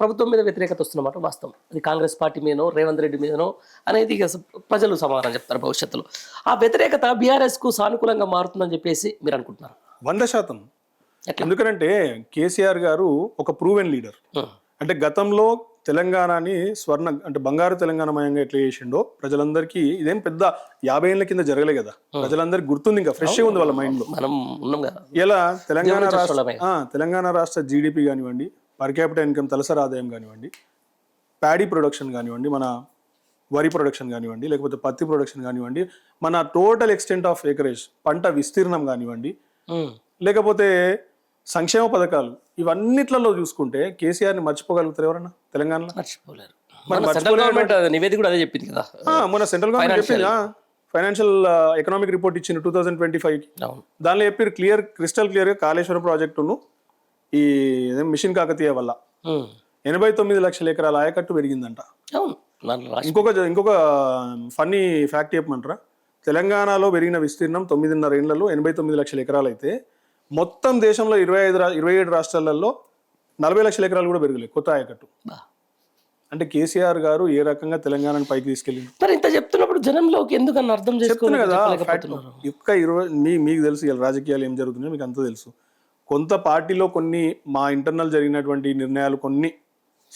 ప్రభుత్వం మీద వ్యతిరేకత వస్తున్నమాట వాస్తవం. అది కాంగ్రెస్ పార్టీ మీదనో రేవంత్ రెడ్డి మీదనో అనేది ఇక ప్రజలు సమాధానం చెప్తారు భవిష్యత్తులో. ఆ వ్యతిరేకత బీఆర్ఎస్కు సానుకూలంగా మారుతుందని చెప్పేసి మీరు అనుకుంటున్నారు? 100%. ఎట్లా? ఎందుకంటే కేసీఆర్ గారు ఒక ప్రూవెన్ లీడర్. అంటే గతంలో తెలంగాణని అంటే బంగారు తెలంగాణమయంగా ఎట్లా చేసిండో ప్రజలందరికీ ఇదేం పెద్ద 50 ఏళ్ల కింద జరగలే కదా. ప్రజలందరికీ గుర్తుంది, ఇంకా ఫ్రెష్ ఉంది వాళ్ళ మైండ్ లో. మనం ఉన్నాం కదా. ఇలా తెలంగాణ రాష్ట్ర జీడిపి కానివ్వండి, పర్ క్యాపిటల్ ఇన్కమ్ తలసరి ఆదాయం కానివ్వండి, ప్యాడీ ప్రొడక్షన్ కానివ్వండి, మన వరి ప్రొడక్షన్ కానివ్వండి, లేకపోతే పత్తి ప్రొడక్షన్ కానివ్వండి, మన టోటల్ ఎక్స్టెంట్ ఆఫ్ ఏకరేజ్ పంట విస్తీర్ణం కానివ్వండి, లేకపోతే సంక్షేమ పథకాలు, ఇవన్నిట్లలో చూసుకుంటే కేసీఆర్ ని మర్చిపోగలుగుతారు ఎవరన్నా తెలంగాణలో? మర్చిపోలేరు. సెంట్రల్ గవర్నమెంట్ నివేదిక కూడా అదే చెప్పింది కదా. మొన్న సెంట్రల్ గవర్నమెంట్ చెప్పింది, ఫైనాన్షియల్ ఎకనామిక్ రిపోర్ట్ ఇచ్చింది 2025కి. దానిలో చెప్పారు క్రిస్టల్ క్లియర్ గా కాళేశ్వరం ప్రాజెక్టును ఈ మిషన్ కాకతీయ వల్ల 89 లక్షల ఎకరాల ఆయకట్టు పెరిగిందంట. ఇంకొక ఫన్నీ ఫ్యాక్ట్ చెప్పమంటారా? తెలంగాణలో పెరిగిన విస్తీర్ణం 9.5 ఏళ్లలో 89 లక్షల ఎకరాలు అయితే మొత్తం దేశంలో 27 రాష్ట్రాలలో 40 లక్షల ఎకరాలు కూడా పెరగలేదు కొత్త ఆయకట్టు. అంటే కేసీఆర్ గారు ఏ రకంగా తెలంగాణను పైకి తీసుకెళ్ళింది. మరి ఇంత చెప్తున్నప్పుడు జనంలోకి ఎందుకన్నా అర్థం చెప్తున్నా కదా. మీకు తెలుసు ఇలా రాజకీయాలు ఏం జరుగుతున్నాయో మీకు అంతా తెలుసు. కొంత పార్టీలో కొన్ని మా ఇంటర్నల్ జరిగినటువంటి నిర్ణయాలు, కొన్ని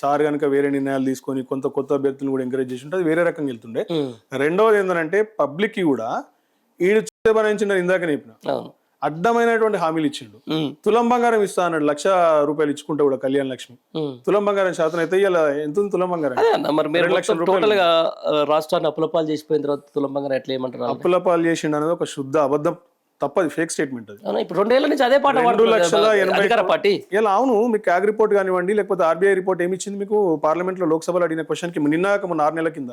సార్ కనుక వేరే నిర్ణయాలు తీసుకొని కొత్త అభ్యర్థులను కూడా ఎంకరేజ్ చేసి ఉంటే అది వేరే రకంగా వెళ్తుండే. రెండవది ఏంటంటే పబ్లిక్ కి కూడా ఈడు చూసేపనించిన ఇందాక చెప్పిన అడ్డమైనటువంటి హామీలు ఇచ్చిండు. తులం బంగారం ఇస్తా అన్నాడు, ₹1,00,000 ఇచ్చుకుంటే కూడా కళ్యాణ లక్ష్మి. తులం బంగారం శాతం అయితే ఇలా ఎంత తులం బంగారం? రాష్ట్రాన్ని అప్పులపాలు చేసిపోయిన తర్వాత తులం బంగారం ఎట్లా ఏమంటారు? అప్పులపాలు చేసిండు అనేది ఒక శుద్ధ అబద్ధం, తప్పది, ఫేక్ స్టేట్మెంట్ అది. ఇప్పుడు 2 ఏళ్ల నుంచి అదే పాట 2,80,000 ఇలా. అవును, మీకు క్యాగ్ రిపోర్ట్ కానివ్వండి, లేకపోతే ఆర్బీఐ రిపోర్ట్ ఏమి ఇచ్చింది మీకు? పార్లమెంట్ లో లోక్సభలో అడిగిన క్వశ్చన్ కి మొన్న 6 నెలల కింద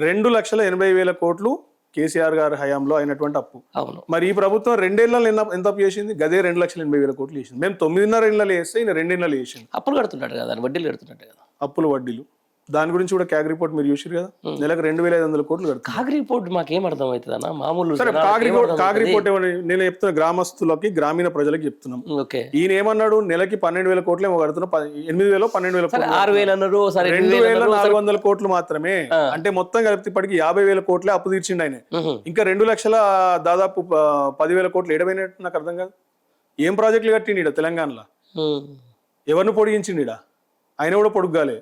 2,80,000 కోట్లు కేసీఆర్ గారి హయాంలో అయినటువంటి అప్పు. అవును. మరి ఈ ప్రభుత్వం 2 ఏళ్లలో ఎంత అప్పు చేసింది? గదే 2,80,000 కోట్లు చేసింది. మేము 9.5 ఏళ్లలో వేస్తే ఈయన 2 ఏళ్లలో చేసింది. అప్పులు కడుతున్నాడు కదా, వడ్డీలు కడుతున్నాడు కదా. అప్పులు వడ్డీలు దాని గురించి కూడా క్యాగ్ రిపోర్ట్ మీరు చూసారు కదా. నెలకు 2,500 కోట్లు కడుతుంది. కాగ్ రిపోర్ట్ మాకేం అర్థం అవుతుంది అన్న? మామూలు కాగ్ రిపోర్ట్ నేను చెప్తున్నా, గ్రామస్తులకి గ్రామీణ ప్రజలకి చెప్తున్నాం. ఈయన ఏమన్నాడు? నెలకి 12,000 కోట్లు ఏమో కడుతున్నా, 8,000 12,000 6,000 అన్నారు, 2,400 కోట్లు మాత్రమే. అంటే మొత్తం కలిపి ఇప్పటికి 50,000 కోట్లే అప్పు తీర్చిండు ఆయన. ఇంకా 2 లక్షల దాదాపు 10,000 కోట్లు ఎడమైనట్టు నాకు అర్థం కాదు. ఏం ప్రాజెక్టులు కట్టిండు ఈడ తెలంగాణలో? ఎవరిని పొడిగించిండు ఈడ? ఆయన కూడా పొడుగ్గాలే.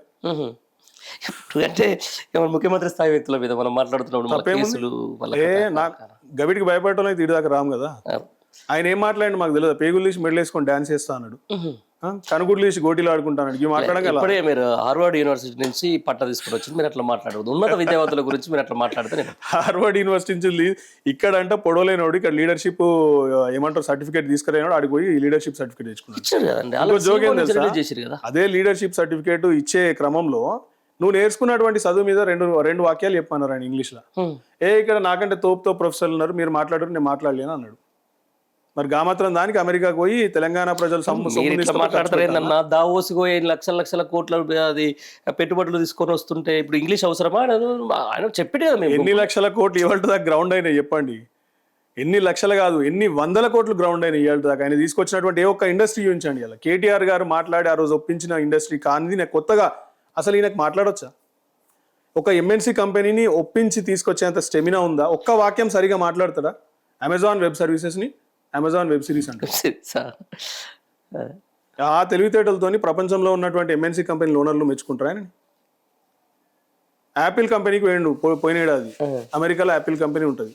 అంటే ముఖ్యమంత్రి స్థాయి వ్యక్తుల మీద మనం మాట్లాడుతున్నాం. గవిడికి భయపడటం అయితే ఇటు దాకా రాము కదా. ఆయన ఏం మాట్లాడి మాకు తెలియదు. పేగులు తీసి మెడల్ వేసుకొని డాన్స్ చేస్తా అన్నాడు, కనుగుడ్లు తీసి గోటీలు ఆడుకుంటాడు. ఇవి మాట్లాడగలే. మీరు హార్వర్డ్ యూనివర్సిటీ నుంచి పట్టా తీసుకుని వచ్చి మీరు అట్లా మాట్లాడదు. ఉన్నత విద్యావంతుల గురించి మీరు అట్లా మాట్లాడితే హార్వర్డ్ యూనివర్సిటీ నుంచి ఇక్కడ అంటే పొడవలేనోడు, ఇక్కడ లీడర్షిప్ ఏమంటారు సర్టిఫికేట్ తీసుకురాడు, ఆడికి పోయి లీడర్షిప్ సర్టిఫికేట్ తెచ్చుకున్నాడు. అదే లీడర్షిప్ సర్టిఫికేట్ ఇచ్చే క్రమంలో నువ్వు నేర్చుకున్నటువంటి చదువు మీద రెండు వాక్యాలు చెప్పన్నారు ఆయన ఇంగ్లీష్ లో. ఇక్కడ నాకంటే తోపుతో ప్రొఫెసర్లు ఉన్నారు, మీరు మాట్లాడారు, నేను మాట్లాడలేను అన్నాడు. మరి మాత్రం దానికి అమెరికాకు పోయి తెలంగాణ ప్రజలు మాట్లాడతారేందన్నా? దావోస్ లక్షల కోట్ల అది పెట్టుబడులు తీసుకొని వస్తుంటే ఇప్పుడు ఇంగ్లీష్ అవసరమా? ఆయన చెప్పితే కదా. ఎన్ని లక్షల కోట్లు ఇవాళ దాకా గ్రౌండ్ అయినా చెప్పండి. ఎన్ని లక్షలు కాదు, ఎన్ని 100 కోట్లు గ్రౌండ్ అయినా ఇవాళ దాకా. ఆయన తీసుకొచ్చినటువంటి ఏ ఒక్క ఇండస్ట్రీ చూపించండి. ఇలా కేటీఆర్ గారు మాట్లాడి ఆ రోజు ఒప్పించిన ఇండస్ట్రీ కానీ నాకు కొత్తగా అసలు ఈయనకు మాట్లాడొచ్చా? ఒక ఎంఎన్సీ కంపెనీని ఒప్పించి తీసుకొచ్చేంత స్టెమినా ఉందా? ఒక్క వాక్యం సరిగా మాట్లాడతాడా? అమెజాన్ వెబ్ సర్వీసెస్ ని అమెజాన్ వెబ్ సిరీస్ అంటారు. ఆ తెలివితేటలతోని ప్రపంచంలో ఉన్నటువంటి ఎంఎన్సీ కంపెనీ ఓనర్లు మెచ్చుకుంటారా ఆయన? యాపిల్ కంపెనీకి వేయండు పోయినేడాది. అమెరికాలో యాపిల్ కంపెనీ ఉంటుంది.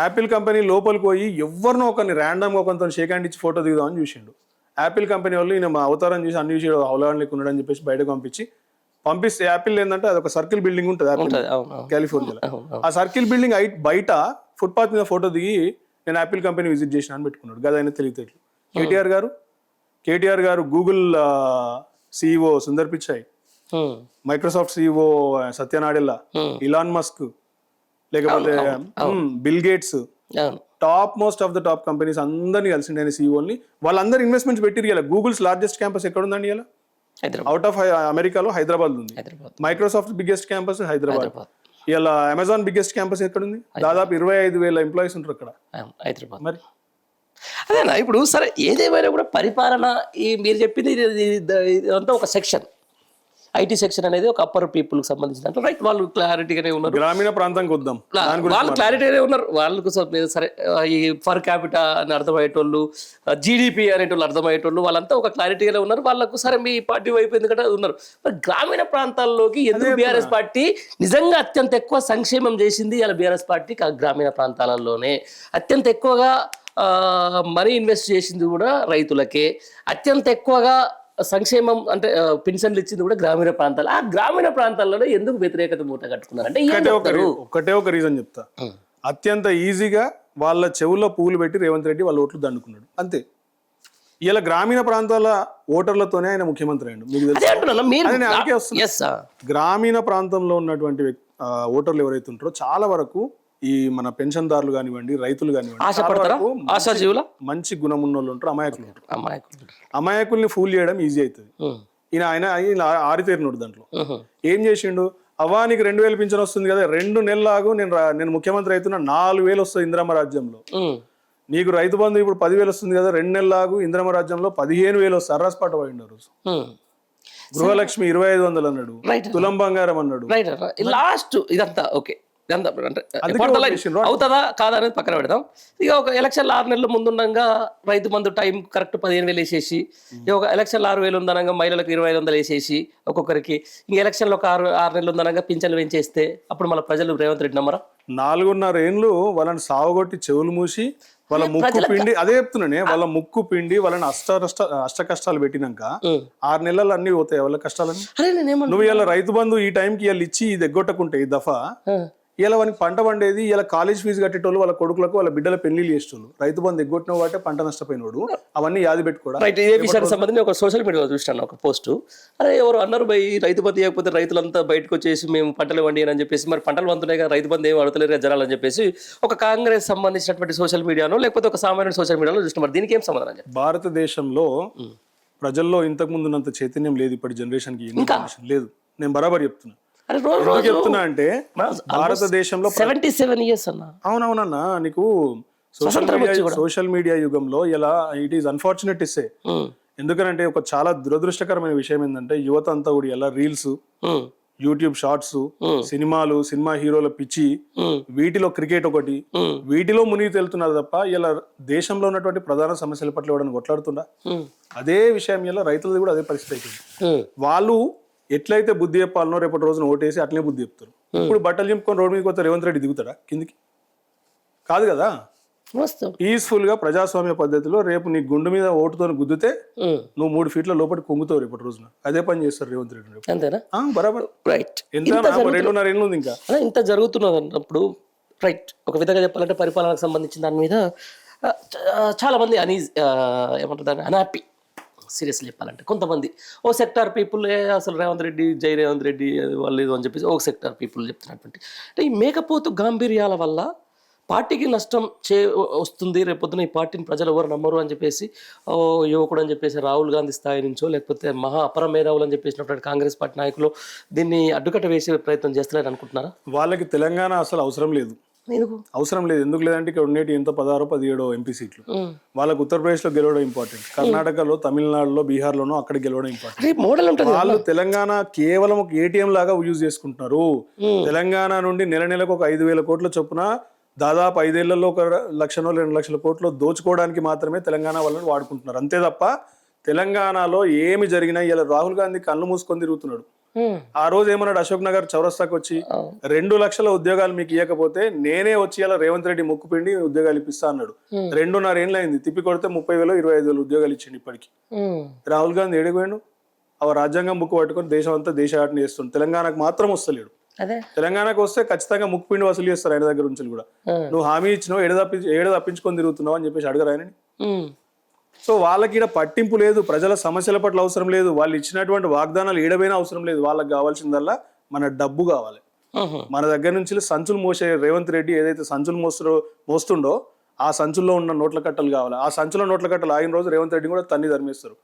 యాపిల్ కంపెనీ లోపలికి పోయి ఎవరినో ఒకరిని ర్యాండమ్ గా కొంత షేక్ హ్యాండ్ ఇచ్చి ఫోటో దిగుదామని చూసిండు. యాపిల్ కంపెనీ వాళ్ళు ఈయన మా అవతారం చూసి అన్ని విషయాలు అవలాహన లేకుండా అని చెప్పేసి బయటకు పంపిస్తే యాపిల్ ఏంటంటే అది ఒక సర్కిల్ బిల్డింగ్ ఉంటుంది కాలిఫోర్నియాలో. ఆ సర్కిల్ బిల్డింగ్ బయట ఫుట్పాత్ మీద ఫోటో దిగి నేను యాపిల్ కంపెనీ విజిట్ చేసిన అని పెట్టుకున్నాడు. గదా ఆయన తెలివితేటలు. KTR garu Google CEO Sundar Pichai, Microsoft CEO Satya Nadella, Elon Musk, లేకపోతే Bill Gates, top most of the top companies అందరినీ కలిసిండి ఆయన సీఈఓని. వాళ్ళందరూ ఇన్వెస్ట్మెంట్స్ పెట్టిరు. ఇలా గూగుల్స్ లార్జెస్ట్ క్యాంపస్ ఎక్కడ ఉందండి? ఇలా అవుట్ ఆఫ్ అమెరికాలో హైదరాబాద్ ఉంది. Microsoft biggest campus Hyderabad. ఇలా అమెజాన్ బిగ్గెస్ట్ క్యాంపస్ ఎక్కడ ఉంది? దాదాపు 25,000 ఎంప్లాయీస్ ఉంటారు అక్కడ హైదరాబాద్. మరి అదేనా ఇప్పుడు సరే ఏదేమైనా కూడా పరిపాలన మీరు చెప్పింది అంతా ఒక సెక్షన్. ఐటీ సెక్షన్ అనేది ఒక అప్పర్ పీపుల్ కి సంబంధించిన దాంట్లో రైట్ వాళ్ళు క్లారిటీగానే ఉన్నారు. గ్రామీణ ప్రాంతానికి వద్దాం. వాళ్ళు క్లారిటీగానే ఉన్నారు. వాళ్ళకు సరే ఈ ఫర్ క్యాపిటా అని అర్థమయ్యేటోళ్ళు, జీడిపి అనేటోళ్ళు అర్థమయ్యేటోళ్ళు, వాళ్ళంతా ఒక క్లారిటీగానే ఉన్నారు. వాళ్ళకు సరే మీ పార్టీ వైపు ఎందుకంటే ఉన్నారు. మరి గ్రామీణ ప్రాంతాల్లోకి ఎందుకు బీఆర్ఎస్ పార్టీ నిజంగా అత్యంత ఎక్కువ సంక్షేమం చేసింది ఇలా బీఆర్ఎస్ పార్టీ గ్రామీణ ప్రాంతాలలోనే అత్యంత ఎక్కువగా మనీ ఇన్వెస్ట్ చేసింది కూడా రైతులకే, అత్యంత ఎక్కువగా సంక్షేమం అంటే పెన్షన్లు ఇచ్చింది కూడా గ్రామీణ ప్రాంతాలు. ఆ గ్రామీణ ప్రాంతాల్లో ఎందుకు వ్యతిరేకత మూట కట్టుకున్నారు అంటే ఒకటే ఒక రీజన్ చెప్తా. అత్యంత ఈజీగా వాళ్ళ చెవుల్లో పూలు పెట్టి రేవంత్ రెడ్డి వాళ్ళ ఓట్లు దండుకున్నాడు అంతే. ఇలా గ్రామీణ ప్రాంతాల ఓటర్లతోనే ఆయన ముఖ్యమంత్రి అయ్యాడు. మీకు తెలుసు గ్రామీణ ప్రాంతంలో ఉన్నటువంటి ఓటర్లు ఎవరైతే ఉంటారో చాలా వరకు ఈ మన పెన్షన్దారులు కానివ్వండి, రైతులు కానివ్వండి, మంచి గుణం ఉన్న వాళ్ళు ఉంటారు, అమాయకులు ఉంటారు. అమాయకుల్ని ఫూల్ చేయడం ఈజీ అవుతుంది. ఆయన ఆరితేరినోడు దాంట్లో. ఏం చేసిండు, అవ్వానికి 2000 పింఛన్ వస్తుంది కదా, 2 నెలలాగు నేను ముఖ్యమంత్రి అవుతున్నా, 4000 వస్తుంది ఇందిరమ్మ రాజ్యంలో. నీకు రైతు బంధు ఇప్పుడు 10,000 వస్తుంది కదా, 2 నెలలాగు ఇందిరమ్మ రాజ్యంలో 15,000 వస్తుంది. అర్రాస్పాట పోయిండు రోజు. గృహలక్ష్మి 2500 అన్నాడు, తులం బంగారం అన్నాడు. లాస్ట్ ఇదంతా ఓకే, అవుతుందా కాదా అనేది పక్కన పెడదాం. ఇక ఒక ఎలక్షన్ 6 నెలల ముందుండగా రైతు బంధు టైం కరెక్ట్ 15,000 వేసేసి, ఒక ఎలక్షన్ 6,000 ఉందనగా మహిళలకు 2,500 వేసేసి ఒక్కొక్కరికి, ఇంక ఎలక్షన్లో ఒక 6 నెలలు ఉందనగా పింఛన్లు పెంచేస్తే అప్పుడు మన ప్రజలు రేవంత్ రెడ్డి నమ్మరా? 4.5 ఏళ్ళు వాళ్ళని సాగుగొట్టి చెవులు మూసి వాళ్ళ ముక్కు పిండి, అదే చెప్తున్నానే, వాళ్ళ ముక్కు పిండి వాళ్ళని అష్ట కష్టాలు పెట్టినాక 6 నెలలు అన్ని పోతాయి వాళ్ళ కష్టాలని. నువ్వు ఇలా రైతు బంధు ఈ టైంకి వీళ్ళు ఇచ్చి ఇది ఎగ్గొట్టకుంటే ఈ దఫా ఇలా వానికి పంట పండేది, ఇలా కాలేజ్ ఫీజు కట్టేటోళ్ళు వాళ్ళ కొడుకులకు వాళ్ళ బిడ్డల పెళ్లిళ్ళు చేసేటోళ్ళు. రైతు బంధు ఎగ్గొట్టిన వాటే పంట నష్టపోయినోడు, అవన్నీ యాది పెట్టుకోవడం. ఇదే విషయానికి సంబంధించి ఒక సోషల్ మీడియాలో చూస్తాను ఒక పోస్ట్. అరే ఎవరు అన్నారు భయ్ రైతు బంధు ఇవ్వకపోతే రైతులంతా బయటకు వచ్చేసి మేము పంటలు వండి అని చెప్పేసి, మరి పంటలు వంతున్నాయి కదా రైతు బంధు ఏం అడతలేరు జనాలని చెప్పేసి ఒక కాంగ్రెస్ సంబంధించినటువంటి సోషల్ మీడియానో లేకపోతే ఒక సామాన్య సోషల్ మీడియాలో చూస్తున్నారు. దీనికి ఏం సమాధానం? భారతదేశంలో ప్రజల్లో ఇంతకు ముందు ఉన్నంత చైతన్యం లేదు ఇప్పటి జనరేషన్ కి, లేదు. నేను బరాబర్ చెప్తున్నా. చెప్తున్నా అంటే భారతదేశంలో 77 years అన్న. అవునవునన్నా, నీకు సోషల్ మీడియా యుగంలో ఇలా ఇట్ ఈస్ అన్ఫార్చునేట్ ఇస్తే. ఎందుకంటే ఒక చాలా దురదృష్టకరమైన విషయం ఏంటంటే యువత అంతా కూడా ఇలా రీల్స్, యూట్యూబ్ షార్ట్స్, సినిమాలు, సినిమా హీరోల పిచ్చి, వీటిలో క్రికెట్ ఒకటి, వీటిలో మునిగి తేలుతున్నారు తప్ప ఇలా దేశంలో ఉన్నటువంటి ప్రధాన సమస్యల పట్ల ఎవడని కొట్లాడుతుందా? అదే విషయం ఇలా రైతులది కూడా అదే పరిస్థితి అవుతుంది. వాళ్ళు ఎట్లయితే బుద్ధి చెప్పాలనో రేపటి రోజున ఓటేసి అట్లనే బుద్ధి చెప్తారు. ఇప్పుడు బట్టలు చింపుకొని రోడ్డు మీదకి వస్తే రేవంత్ రెడ్డి దిగుతాడా కిందికి? కాదు కదా. పీస్ఫుల్ గా ప్రజాస్వామ్య పద్ధతిలో రేపు నీ గుండు మీద ఓటుతో గుద్దితే నువ్వు 3 ఫీట్ల లోపలికి కుంగుతావు రేపటి రోజున. అదే పని చేస్తారు రేవంత్ రెడ్డి. అంతేనా? బరాబర్. రైట్. ఎంత 2.5 ఏళ్ళు ఉంది ఇంకా ఇంత జరుగుతున్నది అన్నప్పుడు రైట్. ఒక విధంగా చెప్పాలంటే పరిపాలనకు సంబంధించిన దాని మీద చాలా మంది ఏమంటారు దాన్ని అన్హ్యాపీ. సీరియస్లీ చెప్పాలంటే కొంతమంది ఓ సెక్టార్ పీపుల్ అసలు రేవంత్ రెడ్డి జై రేవంత్ రెడ్డి వాళ్ళు లేదు అని చెప్పేసి ఒక సెక్టార్ పీపుల్ చెప్తున్నటువంటి అంటే ఈ మేకపోతు గాంభీర్యాల వల్ల పార్టీకి నష్టం వస్తుంది, రేపొద్దున ఈ పార్టీని ప్రజలు ఎవరు నమ్మరు అని చెప్పేసి యువకుడు అని చెప్పేసి రాహుల్ గాంధీ స్థాయి నుంచో లేకపోతే మహా అపర మేధావులు అని చెప్పేసినటువంటి కాంగ్రెస్ పార్టీ నాయకులు దీన్ని అడ్డుకట్ట వేసే ప్రయత్నం చేస్తున్నారని అనుకుంటున్నారా? వాళ్ళకి తెలంగాణ అసలు అవసరం లేదు. అవసరం లేదు. ఎందుకు లేదంటే ఇక్కడ ఉండేటి ఎంత 16-17 ఎంపీ సీట్లు. వాళ్ళకి ఉత్తరప్రదేశ్ లో గెలవడం ఇంపార్టెంట్, కర్ణాటకలో, తమిళనాడులో, బీహార్లోనో అక్కడ గెలవడం ఇంపార్టెంట్. వాళ్ళు తెలంగాణ కేవలం ఒక ఏటీఎం లాగా యూజ్ చేసుకుంటున్నారు. తెలంగాణ నుండి నెలకు ఒక 5,000 కోట్ల చొప్పున దాదాపు 5 ఏళ్లలో 1 లక్షనో 2 లక్షల కోట్లు దోచుకోవడానికి మాత్రమే తెలంగాణ వాళ్ళని వాడుకుంటున్నారు. అంతే తప్ప తెలంగాణలో ఏమి జరిగినా ఇలా రాహుల్ గాంధీ కళ్ళు మూసుకొని తిరుగుతున్నాడు. ఆ రోజు ఏమన్నాడు, అశోక్ నగర్ చౌరస్తాకు వచ్చి 2 లక్షల ఉద్యోగాలు మీకు ఇవ్వకపోతే నేనే వచ్చి ఇలా రేవంత్ రెడ్డి ముక్కు పిండి ఉద్యోగాలు ఇప్పిస్తా అన్నాడు. 2.5 ఏళ్ళు అయింది, తిప్పి కొడితే 30,000 25,000 ఉద్యోగాలు ఇచ్చిండు ఇప్పటికి. రాహుల్ గాంధీ ఏడిపోయాడు? రాజ్యాంగం ముక్కు పట్టుకొని దేశం అంతా దేశాటన చేస్తుండు. తెలంగాణకు మాత్రం వస్తలేడు. తెలంగాణకు వస్తే ఖచ్చితంగా ముక్కు పిండి వసూలు చేస్తారు ఆయన దగ్గర నుంచి కూడా. నువ్వు హామీ ఇచ్చినావు, ఏడ తప్పించుకొని తిరుగుతున్నావు అని చెప్పేసి అడగరు ఆయనని. సో వాళ్ళకి ఇక్కడ పట్టింపు లేదు, ప్రజల సమస్యల పట్ల అవసరం లేదు, వాళ్ళు ఇచ్చినటువంటి వాగ్దానాలు ఏడబైనా అవసరం లేదు. వాళ్ళకి కావాల్సిందల్లా మన డబ్బు కావాలి. మన దగ్గర నుంచి సంచులు మోసే రేవంత్ రెడ్డి ఏదైతే సంచులు మోస్తుండో ఆ సంచుల్లో ఉన్న నోట్ల కట్టలు కావాలి. ఆ సంచుల నోట్ల కట్టలు ఆగిన రోజు రేవంత్ రెడ్డి కూడా తన్ని ధర్మేస్తారు.